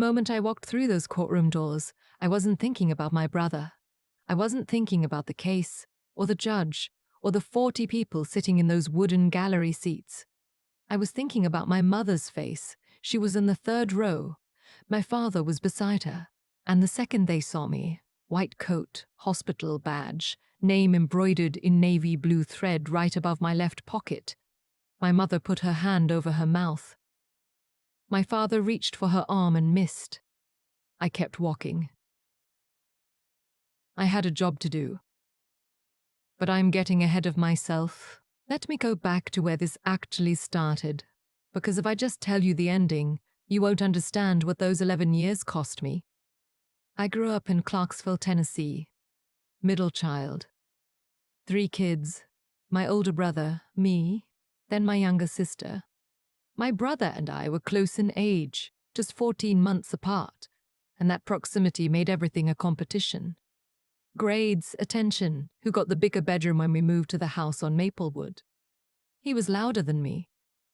The moment I walked through those courtroom doors, I wasn't thinking about my brother. I wasn't thinking about the case, or the judge, or the 40 people sitting in those wooden gallery seats. I was thinking about my mother's face. She was in the 3rd row. My father was beside her. And the second they saw me, white coat, hospital badge, name embroidered in navy blue thread right above my left pocket, my mother put her hand over her mouth. My father reached for her arm and missed. I kept walking. I had a job to do. But I'm getting ahead of myself. Let me go back to where this actually started, because if I just tell you the ending, you won't understand what those 11 years cost me. I grew up in Clarksville, Tennessee. Middle child. 3 kids. My older brother, me, then my younger sister. My brother and I were close in age, just 14 months apart, and that proximity made everything a competition. Grades, attention, who got the bigger bedroom when we moved to the house on Maplewood. He was louder than me,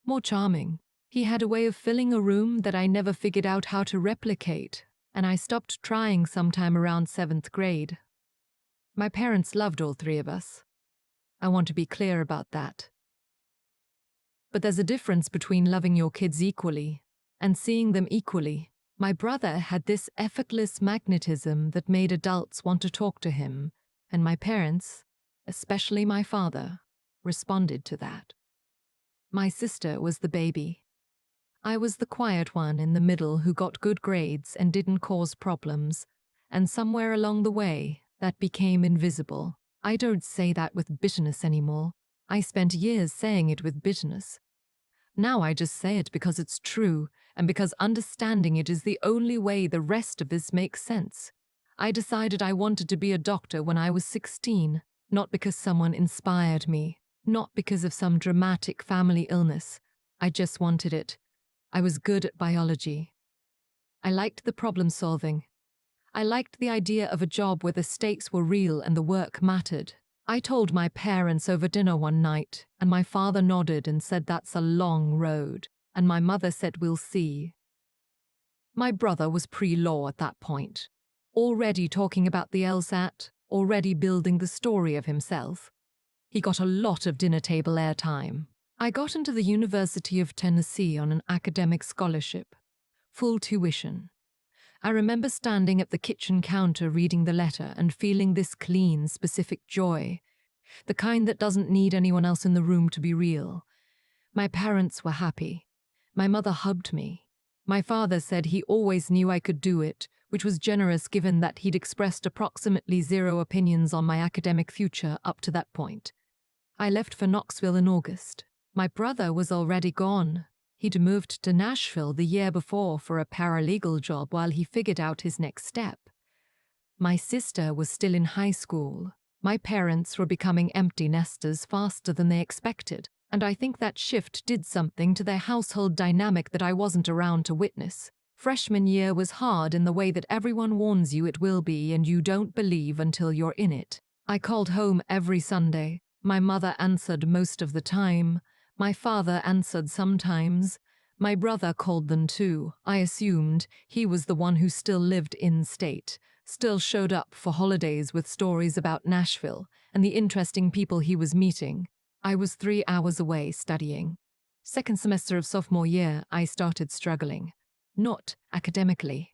more charming. He had a way of filling a room that I never figured out how to replicate, and I stopped trying sometime around 7th grade. My parents loved all 3 of us. I want to be clear about that. But there's a difference between loving your kids equally and seeing them equally. My brother had this effortless magnetism that made adults want to talk to him, and my parents, especially my father, responded to that. My sister was the baby. I was the quiet one in the middle who got good grades and didn't cause problems, and somewhere along the way, that became invisible. I don't say that with bitterness anymore. I spent years saying it with bitterness. Now I just say it because it's true, and because understanding it is the only way the rest of this makes sense. I decided I wanted to be a doctor when I was 16, not because someone inspired me, not because of some dramatic family illness. I just wanted it. I was good at biology. I liked the problem solving. I liked the idea of a job where the stakes were real and the work mattered. I told my parents over dinner one night, and my father nodded and said that's a long road, and my mother said we'll see. My brother was pre-law at that point, already talking about the LSAT, already building the story of himself. He got a lot of dinner table airtime. I got into the University of Tennessee on an academic scholarship, full tuition. I remember standing at the kitchen counter reading the letter and feeling this clean, specific joy, the kind that doesn't need anyone else in the room to be real. My parents were happy. My mother hugged me. My father said he always knew I could do it, which was generous given that he'd expressed approximately 0 opinions on my academic future up to that point. I left for Knoxville in August. My brother was already gone. He'd moved to Nashville the year before for a paralegal job while he figured out his next step. My sister was still in high school. My parents were becoming empty nesters faster than they expected, and I think that shift did something to their household dynamic that I wasn't around to witness. Freshman year was hard in the way that everyone warns you it will be and you don't believe until you're in it. I called home every Sunday. My mother answered most of the time. My father answered sometimes. My brother called them too. I assumed he was the one who still lived in-state, still showed up for holidays with stories about Nashville and the interesting people he was meeting. I was 3 hours away studying. Second semester of sophomore year, I started struggling. Not academically.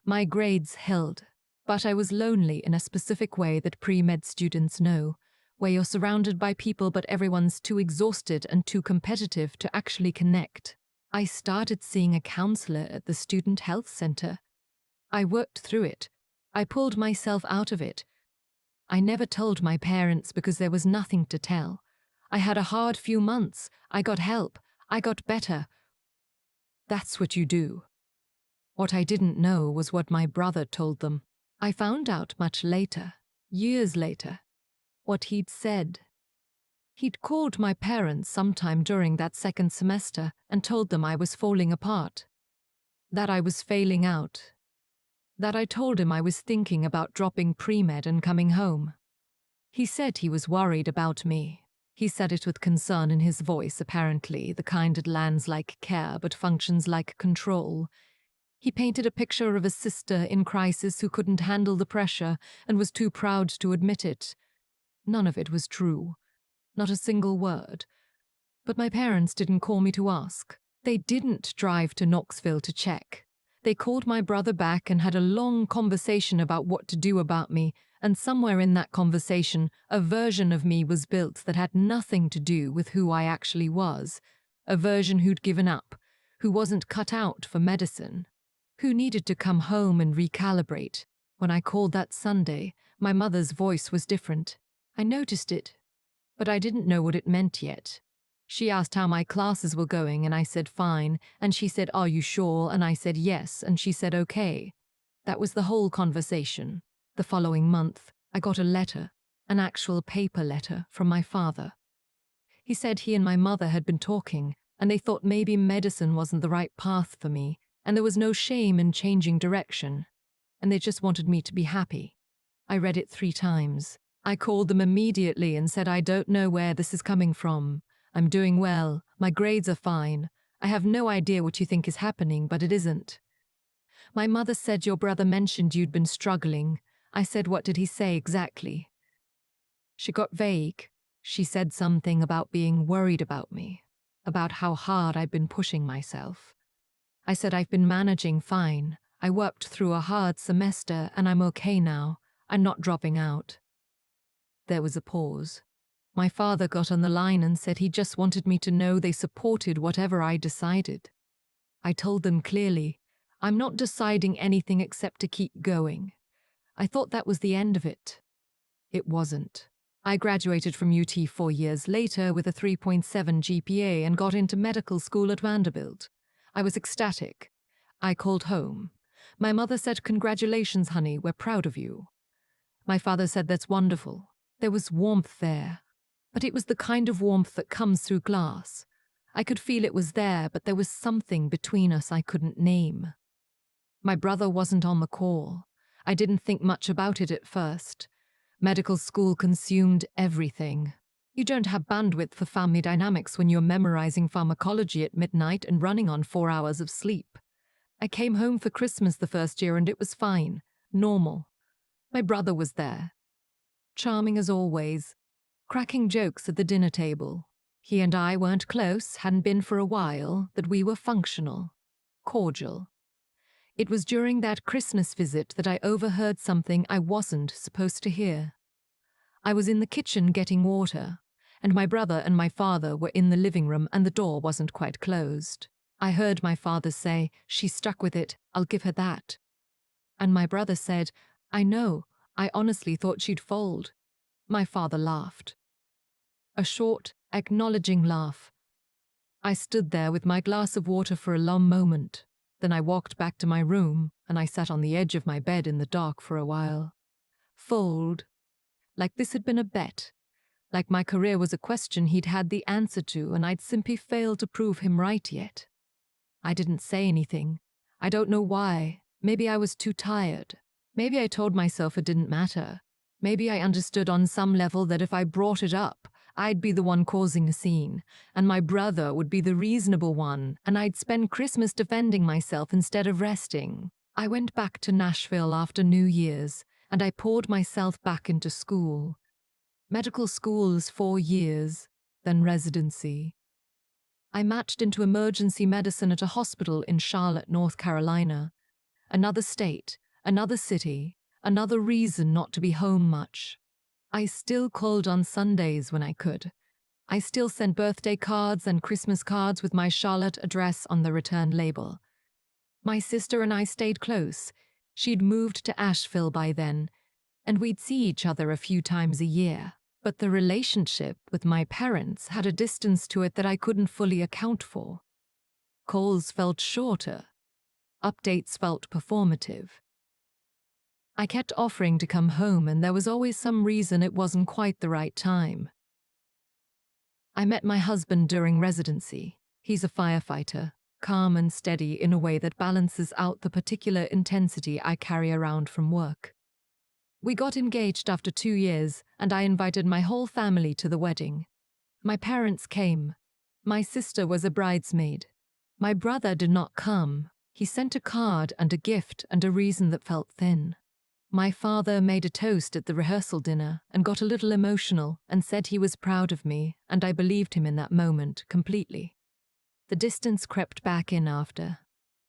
My grades held, but I was lonely in a specific way that pre-med students know, where you're surrounded by people but everyone's too exhausted and too competitive to actually connect. I started seeing a counselor at the student health center. I worked through it. I pulled myself out of it. I never told my parents because there was nothing to tell. I had a hard few months. I got help. I got better. That's what you do. What I didn't know was what my brother told them. I found out much later, years later, what he'd said. He'd called my parents sometime during that second semester and told them I was falling apart, that I was failing out, that I told him I was thinking about dropping pre-med and coming home. He said he was worried about me. He said it with concern in his voice, apparently, the kind that lands like care but functions like control. He painted a picture of a sister in crisis who couldn't handle the pressure and was too proud to admit it. None of it was true. Not a single word. But my parents didn't call me to ask. They didn't drive to Knoxville to check. They called my brother back and had a long conversation about what to do about me, and somewhere in that conversation, a version of me was built that had nothing to do with who I actually was. A version who'd given up, who wasn't cut out for medicine, who needed to come home and recalibrate. When I called that Sunday, my mother's voice was different. I noticed it, but I didn't know what it meant yet. She asked how my classes were going, and I said fine, and she said, "Are you sure?" And I said yes, and she said okay. That was the whole conversation. The following month, I got a letter, an actual paper letter from my father. He said he and my mother had been talking, and they thought maybe medicine wasn't the right path for me, and there was no shame in changing direction, and they just wanted me to be happy. I read it 3 times. I called them immediately and said, "I don't know where this is coming from. I'm doing well. My grades are fine. I have no idea what you think is happening, but it isn't." My mother said, "Your brother mentioned you'd been struggling." I said, "What did he say exactly?" She got vague. She said something about being worried about me, about how hard I'd been pushing myself. I said, "I've been managing fine. I worked through a hard semester and I'm okay now. I'm not dropping out." There was a pause. My father got on the line and said he just wanted me to know they supported whatever I decided. I told them clearly, "I'm not deciding anything except to keep going." I thought that was the end of it. It wasn't. I graduated from UT 4 years later with a 3.7 GPA and got into medical school at Vanderbilt. I was ecstatic. I called home. My mother said, "Congratulations, honey, we're proud of you." My father said, "That's wonderful." There was warmth there, but it was the kind of warmth that comes through glass. I could feel it was there, but there was something between us I couldn't name. My brother wasn't on the call. I didn't think much about it at first. Medical school consumed everything. You don't have bandwidth for family dynamics when you're memorizing pharmacology at midnight and running on 4 hours of sleep. I came home for Christmas the first year and it was fine, normal. My brother was there, charming as always, cracking jokes at the dinner table. He and I weren't close, hadn't been for a while, but we were functional, cordial. It was during that Christmas visit that I overheard something I wasn't supposed to hear. I was in the kitchen getting water, and my brother and my father were in the living room and the door wasn't quite closed. I heard my father say, "She's stuck with it, I'll give her that." And my brother said, "I know, I honestly thought she'd fold." My father laughed. A short, acknowledging laugh. I stood there with my glass of water for a long moment. Then I walked back to my room and I sat on the edge of my bed in the dark for a while. Fold. Like this had been a bet. Like my career was a question he'd had the answer to and I'd simply failed to prove him right yet. I didn't say anything. I don't know why. Maybe I was too tired. Maybe I told myself it didn't matter. Maybe I understood on some level that if I brought it up, I'd be the one causing a scene, and my brother would be the reasonable one, and I'd spend Christmas defending myself instead of resting. I went back to Nashville after New Year's, and I poured myself back into school. Medical school is 4 years, then residency. I matched into emergency medicine at a hospital in Charlotte, North Carolina. Another state, another city, another reason not to be home much. I still called on Sundays when I could. I still sent birthday cards and Christmas cards with my Charlotte address on the return label. My sister and I stayed close. She'd moved to Asheville by then, and we'd see each other a few times a year. But the relationship with my parents had a distance to it that I couldn't fully account for. Calls felt shorter. Updates felt performative. I kept offering to come home, and there was always some reason it wasn't quite the right time. I met my husband during residency. He's a firefighter, calm and steady in a way that balances out the particular intensity I carry around from work. We got engaged after 2 years, and I invited my whole family to the wedding. My parents came. My sister was a bridesmaid. My brother did not come. He sent a card and a gift and a reason that felt thin. My father made a toast at the rehearsal dinner and got a little emotional and said he was proud of me, and I believed him in that moment completely. The distance crept back in after.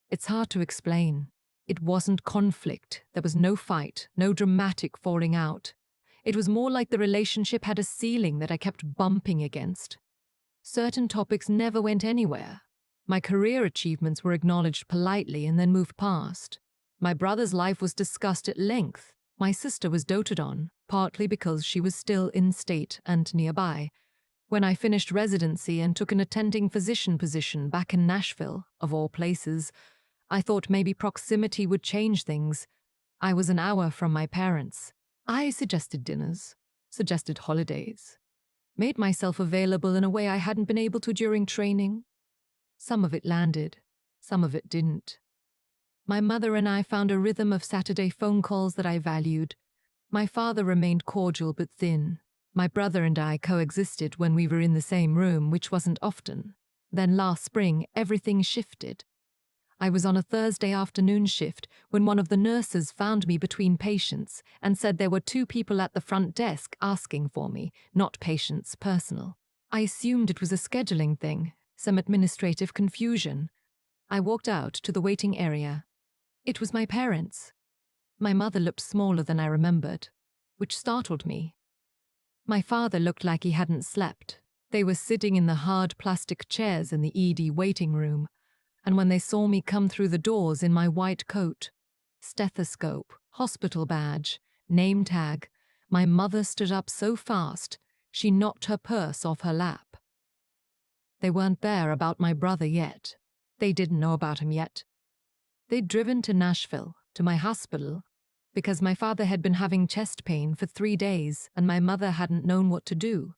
It's hard to explain. It wasn't conflict. There was no fight, no dramatic falling out. It was more like the relationship had a ceiling that I kept bumping against. Certain topics never went anywhere. My career achievements were acknowledged politely and then moved past. My brother's life was discussed at length. My sister was doted on, partly because she was still in state and nearby. When I finished residency and took an attending physician position back in Nashville, of all places, I thought maybe proximity would change things. I was an hour from my parents. I suggested dinners, suggested holidays, made myself available in a way I hadn't been able to during training. Some of it landed, some of it didn't. My mother and I found a rhythm of Saturday phone calls that I valued. My father remained cordial but thin. My brother and I coexisted when we were in the same room, which wasn't often. Then last spring, everything shifted. I was on a Thursday afternoon shift when one of the nurses found me between patients and said there were 2 people at the front desk asking for me, not patients personal. I assumed it was a scheduling thing, some administrative confusion. I walked out to the waiting area. It was my parents. My mother looked smaller than I remembered, which startled me. My father looked like he hadn't slept. They were sitting in the hard plastic chairs in the ED waiting room, and when they saw me come through the doors in my white coat, stethoscope, hospital badge, name tag, my mother stood up so fast she knocked her purse off her lap. They weren't there about my brother yet. They didn't know about him yet. They'd driven to Nashville, to my hospital, because my father had been having chest pain for 3 days and my mother hadn't known what to do.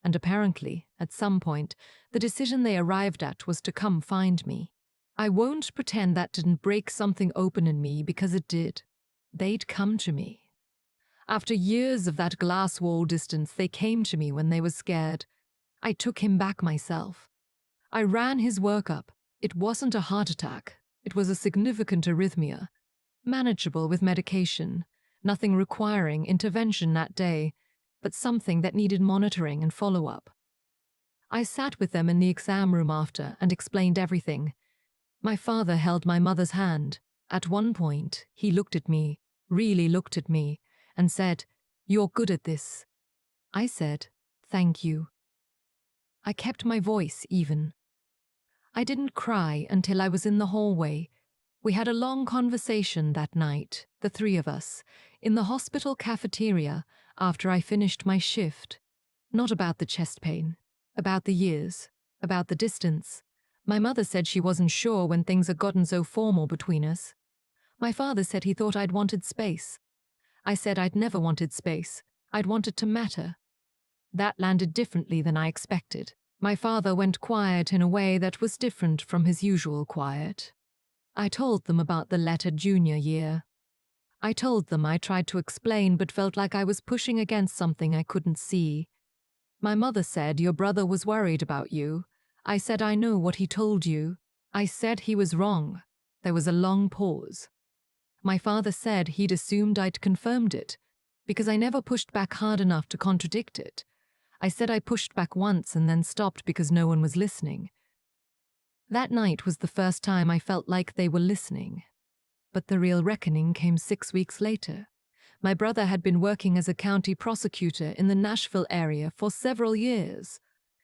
And apparently, at some point, the decision they arrived at was to come find me. I won't pretend that didn't break something open in me, because it did. They'd come to me. After years of that glass wall distance, they came to me when they were scared. I took him back myself. I ran his workup. It wasn't a heart attack. It was a significant arrhythmia, manageable with medication, nothing requiring intervention that day, but something that needed monitoring and follow-up. I sat with them in the exam room after and explained everything. My father held my mother's hand. At one point, he looked at me, really looked at me, and said, "You're good at this." I said, "Thank you." I kept my voice even. I didn't cry until I was in the hallway. We had a long conversation that night, the 3 of us, in the hospital cafeteria after I finished my shift. Not about the chest pain, about the years, about the distance. My mother said she wasn't sure when things had gotten so formal between us. My father said he thought I'd wanted space. I said I'd never wanted space. I'd wanted to matter. That landed differently than I expected. My father went quiet in a way that was different from his usual quiet. I told them about the letter junior year. I told them I tried to explain but felt like I was pushing against something I couldn't see. My mother said, "Your brother was worried about you." I said, "I know what he told you." I said he was wrong. There was a long pause. My father said he'd assumed I'd confirmed it, because I never pushed back hard enough to contradict it. I said I pushed back once and then stopped because no one was listening. That night was the first time I felt like they were listening. But the real reckoning came 6 weeks later. My brother had been working as a county prosecutor in the Nashville area for several years,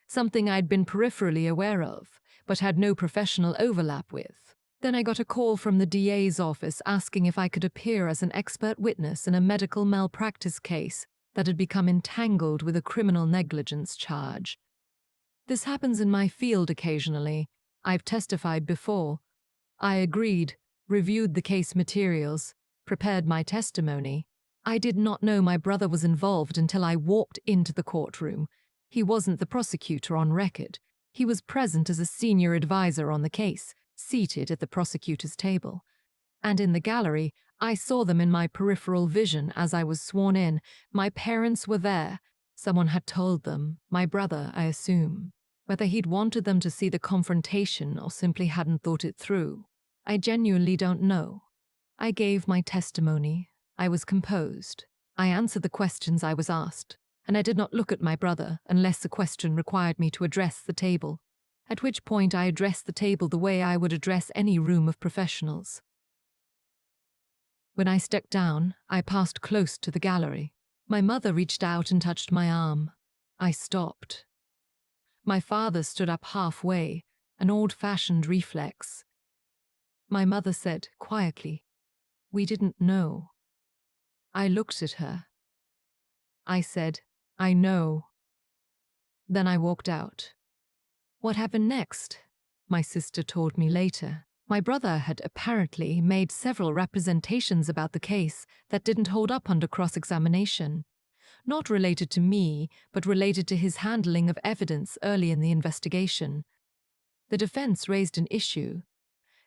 something I'd been peripherally aware of, but had no professional overlap with. Then I got a call from the DA's office asking if I could appear as an expert witness in a medical malpractice case that had become entangled with a criminal negligence charge. This happens in my field occasionally. I've testified before. I agreed, reviewed the case materials, prepared my testimony. I did not know my brother was involved until I walked into the courtroom. He wasn't the prosecutor on record. He was present as a senior advisor on the case, seated at the prosecutor's table. And in the gallery, I saw them in my peripheral vision as I was sworn in. My parents were there. Someone had told them, my brother, I assume. Whether he'd wanted them to see the confrontation or simply hadn't thought it through, I genuinely don't know. I gave my testimony. I was composed. I answered the questions I was asked, and I did not look at my brother unless the question required me to address the table, at which point I addressed the table the way I would address any room of professionals. When I stepped down, I passed close to the gallery. My mother reached out and touched my arm. I stopped. My father stood up halfway, an old-fashioned reflex. My mother said quietly, "We didn't know." I looked at her. I said, "I know." Then I walked out. What happened next? My sister told me later. My brother had apparently made several representations about the case that didn't hold up under cross-examination, not related to me, but related to his handling of evidence early in the investigation. The defense raised an issue.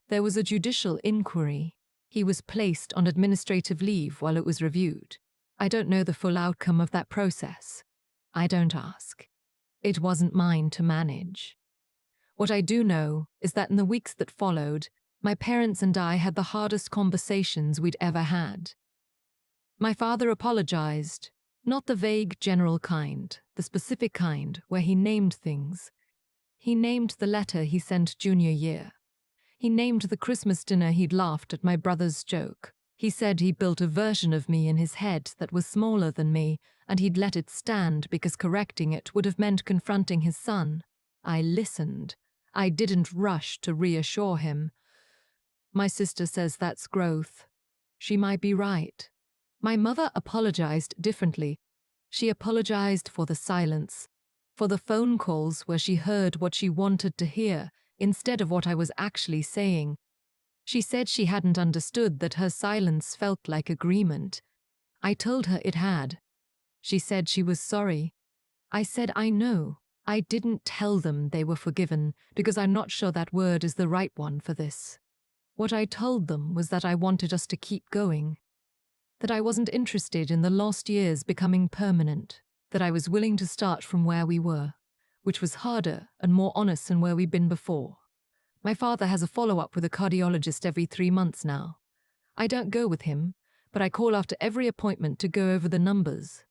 There was a judicial inquiry. He was placed on administrative leave while it was reviewed. I don't know the full outcome of that process. I don't ask. It wasn't mine to manage. What I do know is that in the weeks that followed, my parents and I had the hardest conversations we'd ever had. My father apologized, not the vague general kind, the specific kind where he named things. He named the letter he sent junior year. He named the Christmas dinner he'd laughed at my brother's joke. He said he built a version of me in his head that was smaller than me, and he'd let it stand because correcting it would have meant confronting his son. I listened. I didn't rush to reassure him. My sister says that's growth. She might be right. My mother apologized differently. She apologized for the silence, for the phone calls where she heard what she wanted to hear instead of what I was actually saying. She said she hadn't understood that her silence felt like agreement. I told her it had. She said she was sorry. I said I know. I didn't tell them they were forgiven because I'm not sure that word is the right one for this. What I told them was that I wanted us to keep going, that I wasn't interested in the lost years becoming permanent, that I was willing to start from where we were, which was harder and more honest than where we'd been before. My father has a follow-up with a cardiologist every 3 months now. I don't go with him, but I call after every appointment to go over the numbers.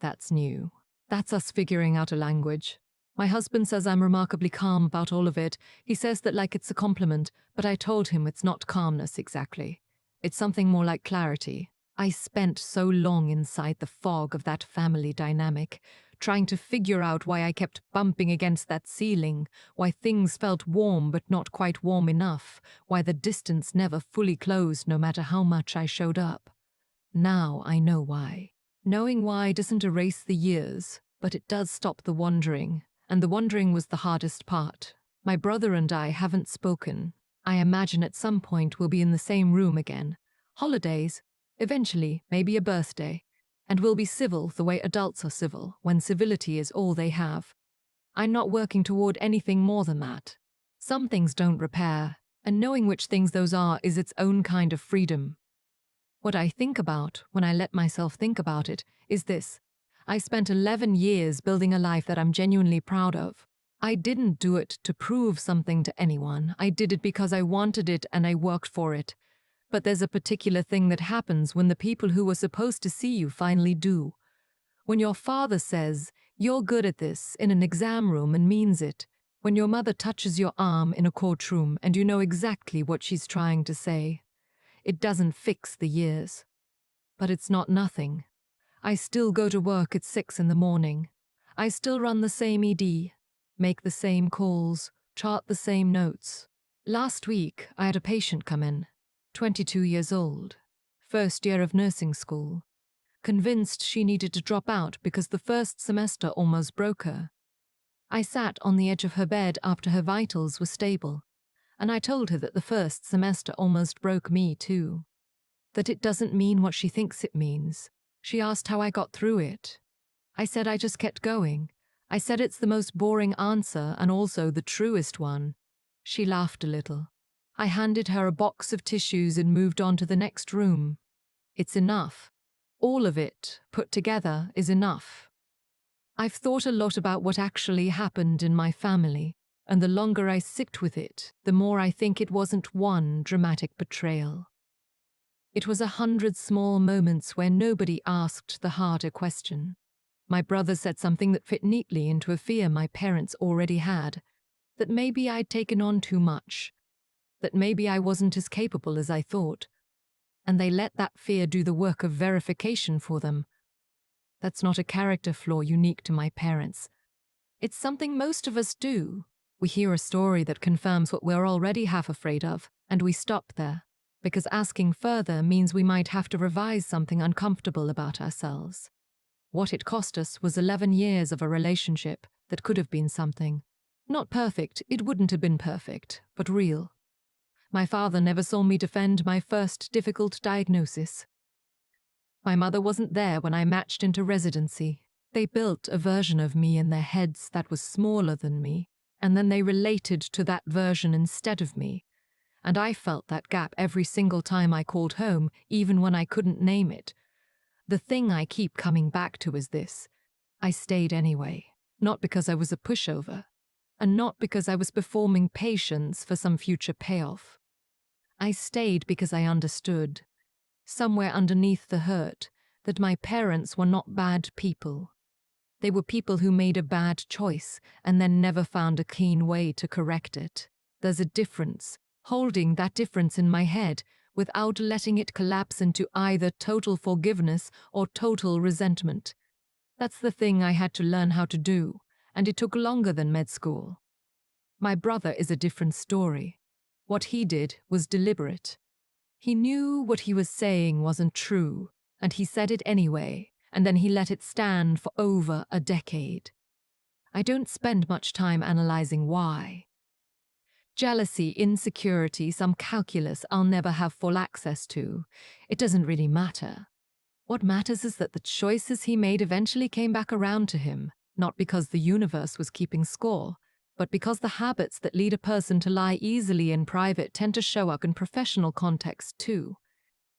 That's new. That's us figuring out a language. My husband says I'm remarkably calm about all of it. He says that like it's a compliment, but I told him it's not calmness exactly. It's something more like clarity. I spent so long inside the fog of that family dynamic, trying to figure out why I kept bumping against that ceiling, why things felt warm but not quite warm enough, why the distance never fully closed no matter how much I showed up. Now I know why. Knowing why doesn't erase the years, but it does stop the wandering, and the wandering was the hardest part. My brother and I haven't spoken. I imagine at some point we'll be in the same room again. Holidays, eventually maybe a birthday, and we'll be civil the way adults are civil, when civility is all they have. I'm not working toward anything more than that. Some things don't repair, and knowing which things those are is its own kind of freedom. What I think about, when I let myself think about it, is this. I spent 11 years building a life that I'm genuinely proud of. I didn't do it to prove something to anyone. I did it because I wanted it and I worked for it. But there's a particular thing that happens when the people who were supposed to see you finally do. When your father says, "You're good at this," in an exam room and means it. When your mother touches your arm in a courtroom and you know exactly what she's trying to say. It doesn't fix the years. But it's not nothing. I still go to work at 6 in the morning. I still run the same ED, make the same calls, chart the same notes. Last week, I had a patient come in, 22 years old, first year of nursing school, convinced she needed to drop out because the first semester almost broke her. I sat on the edge of her bed after her vitals were stable, and I told her that the first semester almost broke me too. That it doesn't mean what she thinks it means. She asked how I got through it. I said I just kept going. I said it's the most boring answer and also the truest one. She laughed a little. I handed her a box of tissues and moved on to the next room. It's enough. All of it, put together, is enough. I've thought a lot about what actually happened in my family. And the longer I sit with it, the more I think it wasn't one dramatic betrayal. It was 100 small moments where nobody asked the harder question. My brother said something that fit neatly into a fear my parents already had, that maybe I'd taken on too much, that maybe I wasn't as capable as I thought, and they let that fear do the work of verification for them. That's not a character flaw unique to my parents. It's something most of us do. We hear a story that confirms what we're already half afraid of, and we stop there, because asking further means we might have to revise something uncomfortable about ourselves. What it cost us was 11 years of a relationship that could have been something. Not perfect, it wouldn't have been perfect, but real. My father never saw me defend my first difficult diagnosis. My mother wasn't there when I matched into residency. They built a version of me in their heads that was smaller than me, and then they related to that version instead of me. And I felt that gap every single time I called home, even when I couldn't name it. The thing I keep coming back to is this. I stayed anyway, not because I was a pushover, and not because I was performing patience for some future payoff. I stayed because I understood, somewhere underneath the hurt, that my parents were not bad people. They were people who made a bad choice and then never found a clean way to correct it. There's a difference. Holding that difference in my head without letting it collapse into either total forgiveness or total resentment. That's the thing I had to learn how to do, and it took longer than med school. My brother is a different story. What he did was deliberate. He knew what he was saying wasn't true, and he said it anyway, and then he let it stand for over a decade. I don't spend much time analyzing why. Jealousy, insecurity, some calculus I'll never have full access to. It doesn't really matter. What matters is that the choices he made eventually came back around to him, not because the universe was keeping score, but because the habits that lead a person to lie easily in private tend to show up in professional context too.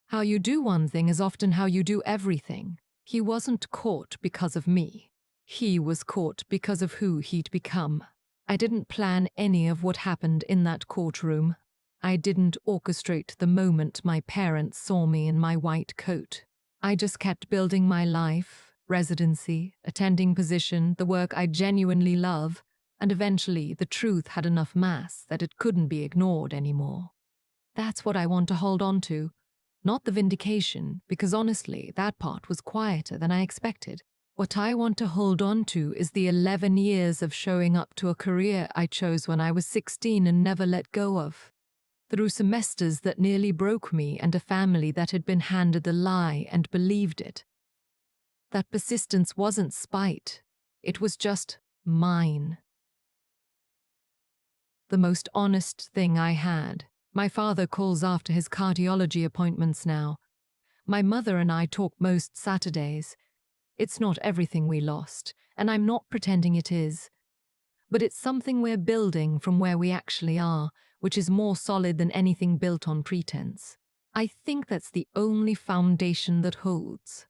How you do one thing is often how you do everything. He wasn't caught because of me. He was caught because of who he'd become. I didn't plan any of what happened in that courtroom. I didn't orchestrate the moment my parents saw me in my white coat. I just kept building my life, residency, attending position, the work I genuinely love, and eventually the truth had enough mass that it couldn't be ignored anymore. That's what I want to hold on to, not the vindication, because honestly, that part was quieter than I expected. What I want to hold on to is the 11 years of showing up to a career I chose when I was 16 and never let go of. Through semesters that nearly broke me and a family that had been handed a lie and believed it. That persistence wasn't spite. It was just mine. The most honest thing I had. My father calls after his cardiology appointments now. My mother and I talk most Saturdays. It's not everything we lost, and I'm not pretending it is. But it's something we're building from where we actually are, which is more solid than anything built on pretense. I think that's the only foundation that holds.